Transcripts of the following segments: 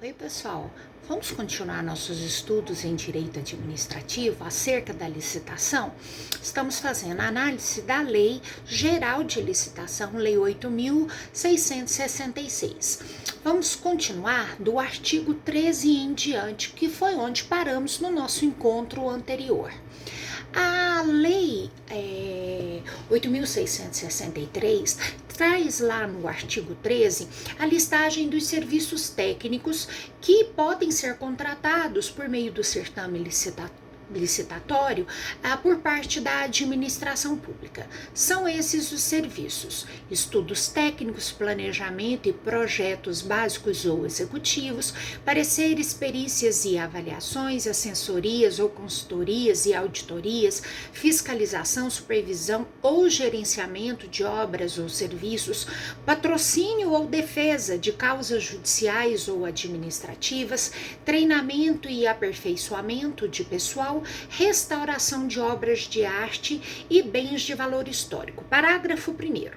Oi, pessoal. Vamos continuar nossos estudos em direito administrativo acerca da licitação? Estamos fazendo a análise da Lei Geral de Licitação, Lei 8.666. Vamos continuar do artigo 13 em diante, que foi onde paramos no nosso encontro anterior. A Lei 8.663 traz lá no artigo 13 a listagem dos serviços técnicos que podem ser contratados por meio do certame licitatório por parte da administração pública. São esses os serviços: estudos técnicos, planejamento e projetos básicos ou executivos, pareceres, perícias e avaliações, assessorias ou consultorias e auditorias, fiscalização, supervisão ou gerenciamento de obras ou serviços, patrocínio ou defesa de causas judiciais ou administrativas, treinamento e aperfeiçoamento de pessoal, restauração de obras de arte e bens de valor histórico. Parágrafo 1º.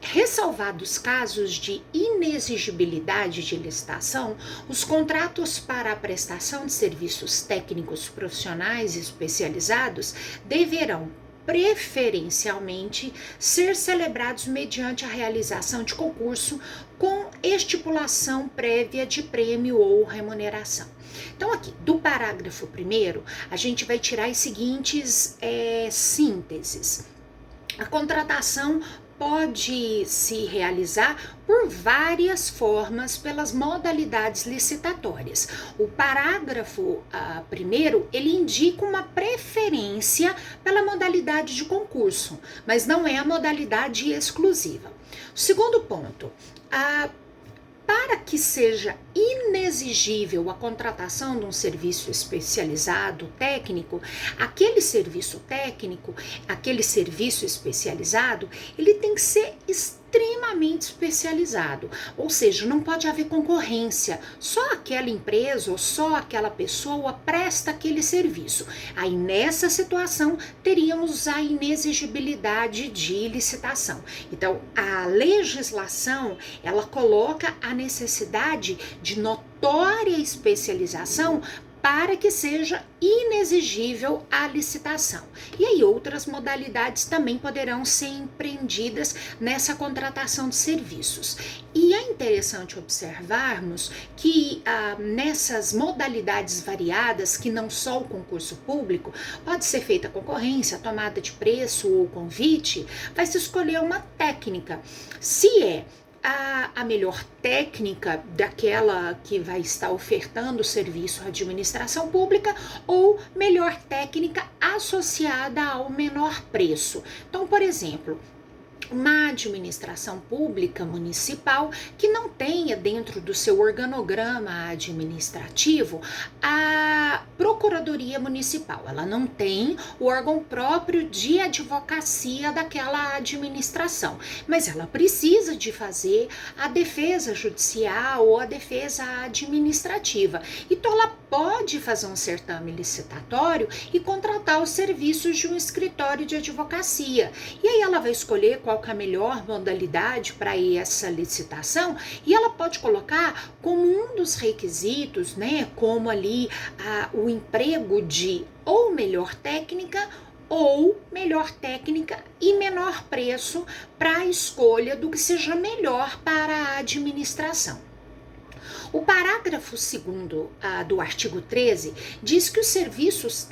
Ressalvados casos de inexigibilidade de licitação, os contratos para a prestação de serviços técnicos profissionais especializados deverão preferencialmente ser celebrados mediante a realização de concurso com estipulação prévia de prêmio ou remuneração. Então, aqui, do parágrafo 1º, a gente vai tirar as seguintes sínteses. A contratação pode se realizar por várias formas pelas modalidades licitatórias. O parágrafo 1º, ele indica uma preferência pela modalidade de concurso, mas não é a modalidade exclusiva. O segundo ponto, para que seja inexigível a contratação de um serviço especializado técnico, aquele serviço especializado, ele tem que ser extremamente especializado, ou seja, não pode haver concorrência, só aquela empresa ou só aquela pessoa presta aquele serviço. Aí nessa situação teríamos a inexigibilidade de licitação. Então a legislação, ela coloca a necessidade de notória especialização para que seja inexigível a licitação. E aí outras modalidades também poderão ser empreendidas nessa contratação de serviços. E é interessante observarmos que nessas modalidades variadas, que não só o concurso público, pode ser feita concorrência, tomada de preço ou convite, vai se escolher uma técnica. Se é a melhor técnica daquela que vai estar ofertando o serviço à administração pública ou melhor técnica associada ao menor preço. Então, por exemplo, uma administração pública municipal que não tenha dentro do seu organograma administrativo a Procuradoria Municipal. Ela não tem o órgão próprio de advocacia daquela administração, mas ela precisa de fazer a defesa judicial ou a defesa administrativa. Então ela pode fazer um certame licitatório e contratar os serviços de um escritório de advocacia. E aí ela vai escolher qual que é a melhor modalidade para essa licitação e ela pode colocar como um dos requisitos, né, como ali o emprego de ou melhor técnica e menor preço para a escolha do que seja melhor para a administração. O parágrafo 2º do artigo 13 diz que aos serviços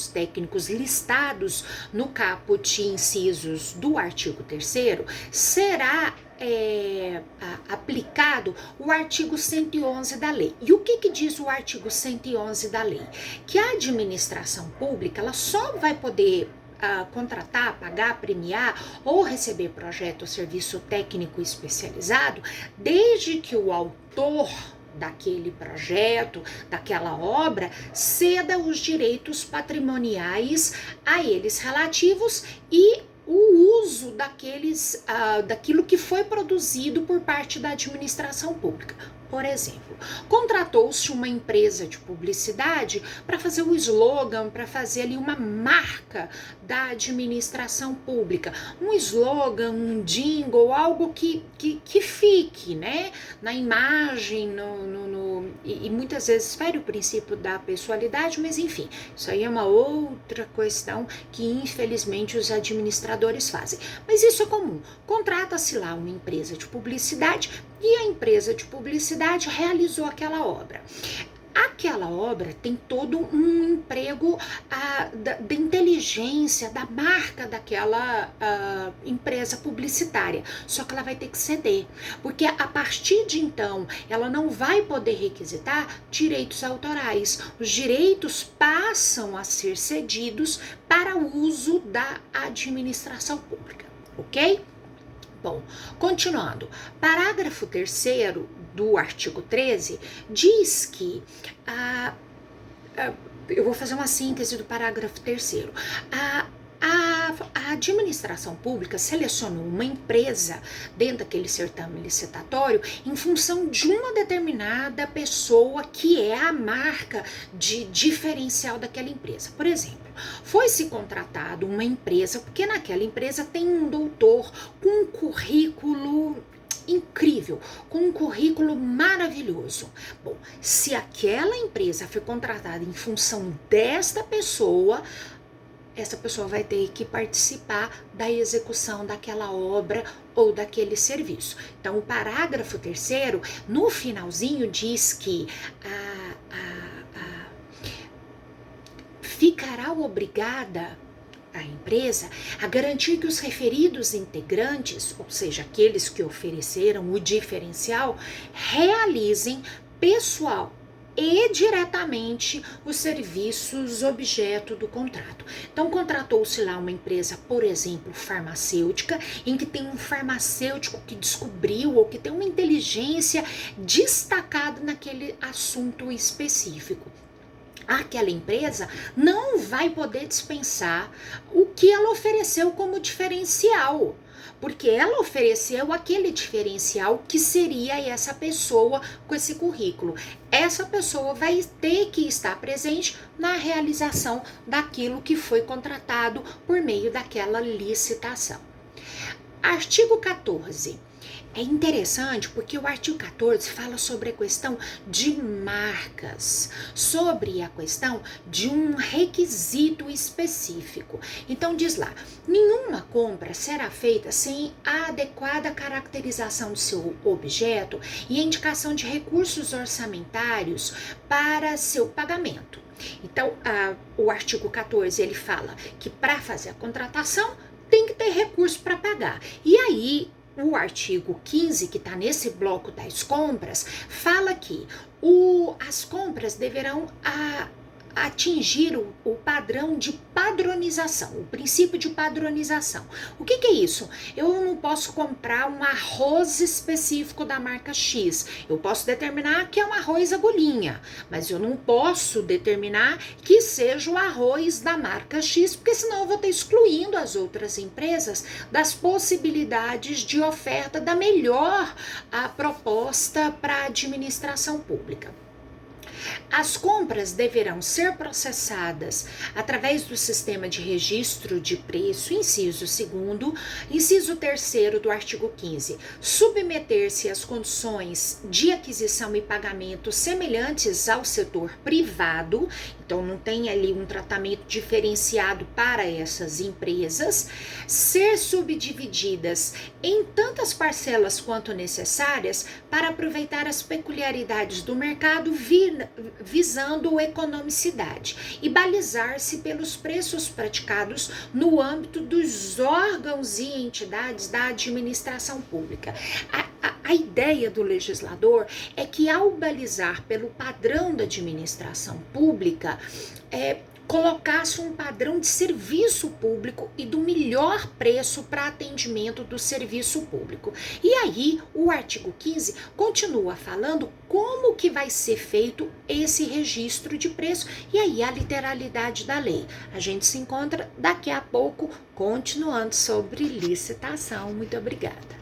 técnicos listados no caput incisos do artigo 3º, será aplicado o artigo 111 da lei. E o que diz o artigo 111 da lei? Que a administração pública ela só vai poder contratar, pagar, premiar ou receber projeto ou serviço técnico especializado desde que o autor daquele projeto, daquela obra, ceda os direitos patrimoniais a eles relativos e o uso daquilo que foi produzido por parte da administração pública. Por exemplo, contratou-se uma empresa de publicidade para fazer o slogan, para fazer ali uma marca da administração pública. Um slogan, um jingle, algo que fique, né, na imagem, e muitas vezes fere o princípio da pessoalidade, mas enfim, isso aí é uma outra questão que infelizmente os administradores fazem. Mas isso é comum. Contrata-se lá uma empresa de publicidade e a empresa de publicidade realizou aquela obra. Aquela obra tem todo um emprego da inteligência, da marca daquela empresa publicitária. Só que ela vai ter que ceder, porque a partir de então ela não vai poder requisitar direitos autorais. Os direitos passam a ser cedidos para o uso da administração pública, ok? Bom, continuando, parágrafo 3º do artigo 13 diz que eu vou fazer uma síntese do parágrafo 3º. A administração pública selecionou uma empresa dentro daquele certame licitatório em função de uma determinada pessoa que é a marca de diferencial daquela empresa. Por exemplo, foi-se contratado uma empresa, porque naquela empresa tem um doutor com um currículo incrível, com um currículo maravilhoso. Bom, se aquela empresa foi contratada em função desta pessoa, essa pessoa vai ter que participar da execução daquela obra ou daquele serviço. Então, o parágrafo 3º, no finalzinho, diz que ficará obrigada a empresa a garantir que os referidos integrantes, ou seja, aqueles que ofereceram o diferencial, realizem pessoal e diretamente os serviços objeto do contrato. Então, contratou-se lá uma empresa, por exemplo, farmacêutica, em que tem um farmacêutico que descobriu ou que tem uma inteligência destacada naquele assunto específico. Aquela empresa não vai poder dispensar o que ela ofereceu como diferencial, porque ela ofereceu aquele diferencial que seria essa pessoa com esse currículo. Essa pessoa vai ter que estar presente na realização daquilo que foi contratado por meio daquela licitação. Artigo 14. É interessante porque o artigo 14 fala sobre a questão de marcas, sobre a questão de um requisito específico. Então diz lá, nenhuma compra será feita sem a adequada caracterização do seu objeto e indicação de recursos orçamentários para seu pagamento. Então, o artigo 14 ele fala que para fazer a contratação tem que ter recurso para pagar. E aí, o artigo 15, que está nesse bloco das compras, fala que as compras deverão atingir o padrão de padronização, o princípio de padronização. O que é isso? Eu não posso comprar um arroz específico da marca X. Eu posso determinar que é um arroz agulhinha, mas eu não posso determinar que seja o arroz da marca X, porque senão eu vou estar excluindo as outras empresas das possibilidades de oferta da melhor proposta para a administração pública. As compras deverão ser processadas através do sistema de registro de preço, inciso 2º, inciso 3º do artigo 15, submeter-se às condições de aquisição e pagamento semelhantes ao setor privado, então não tem ali um tratamento diferenciado para essas empresas, ser subdivididas em tantas parcelas quanto necessárias para aproveitar as peculiaridades do mercado visando economicidade e balizar-se pelos preços praticados no âmbito dos órgãos e entidades da administração pública. A ideia do legislador é que, ao balizar pelo padrão da administração pública, colocasse um padrão de serviço público e do melhor preço para atendimento do serviço público. E aí, o artigo 15 continua falando como que vai ser feito esse registro de preço e aí a literalidade da lei. A gente se encontra daqui a pouco continuando sobre licitação. Muito obrigada.